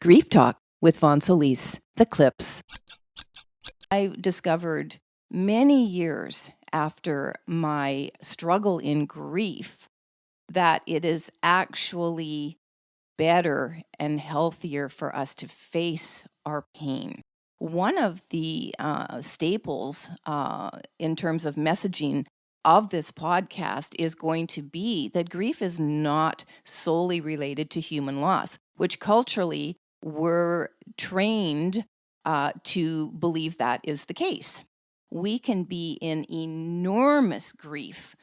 Grief Talk with Vonne Solis, the clips. I discovered many years after my struggle in grief that it is actually better and healthier for us to face our pain. One of the staples in terms of messaging of this podcast is going to be that grief is not solely related to human loss, which culturally we're trained to believe that is the case. We can be in enormous grief,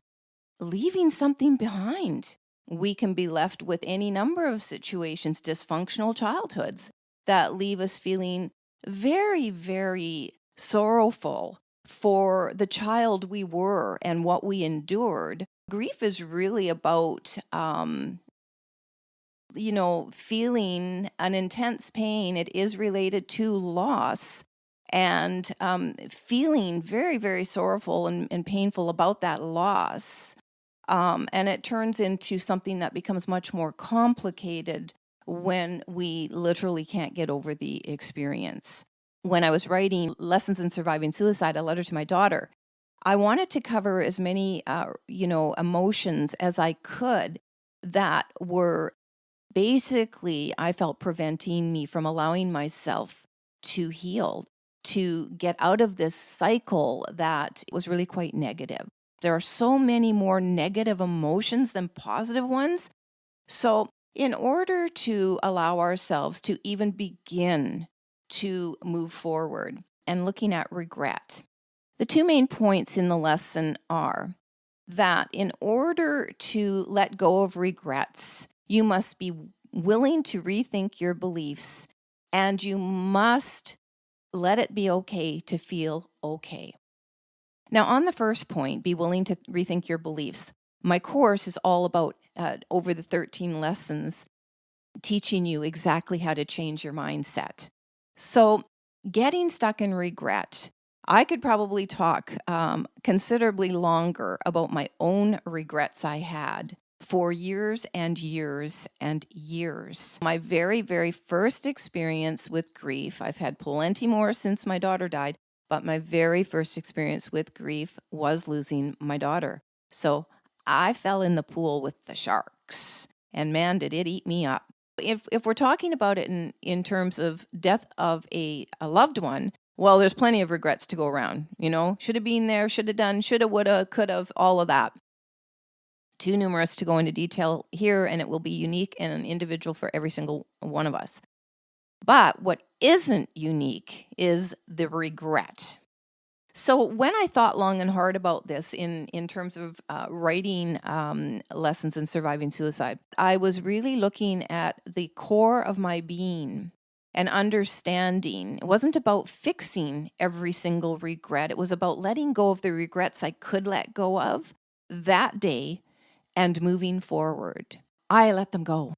leaving something behind. We can be left with any number of situations, dysfunctional childhoods, that leave us feeling very, very sorrowful for the child we were and what we endured. Grief is really about feeling an intense pain. It is related to loss and feeling very, very sorrowful and painful about that loss. And it turns into something that becomes much more complicated when we literally can't get over the experience. When I was writing Lessons in Surviving Suicide, a letter to my daughter, I wanted to cover as many, emotions as I could that were basically, I felt, preventing me from allowing myself to heal, to get out of this cycle that was really quite negative. There are so many more negative emotions than positive ones. So in order to allow ourselves to even begin to move forward and looking at regret, the two main points in the lesson are that in order to let go of regrets, you must be willing to rethink your beliefs, and you must let it be okay to feel okay. Now, on the first point, be willing to rethink your beliefs. My course is all about, over the 13 lessons, teaching you exactly how to change your mindset. So, getting stuck in regret, I could probably talk considerably longer about my own regrets I had for years and years and years. My very, very first experience with grief, I've had plenty more since my daughter died, but my very first experience with grief was losing my daughter. So I fell in the pool with the sharks, and man, did it eat me up. If we're talking about it in terms of death of a loved one, well, there's plenty of regrets to go around. Should have been there, should have done, should have, would have, could have, all of that. Too numerous to go into detail here, and it will be unique and individual for every single one of us. But what isn't unique is the regret. So when I thought long and hard about this in terms of writing Lessons in Surviving Suicide, I was really looking at the core of my being and understanding. It wasn't about fixing every single regret. It was about letting go of the regrets I could let go of that day and moving forward. I let them go.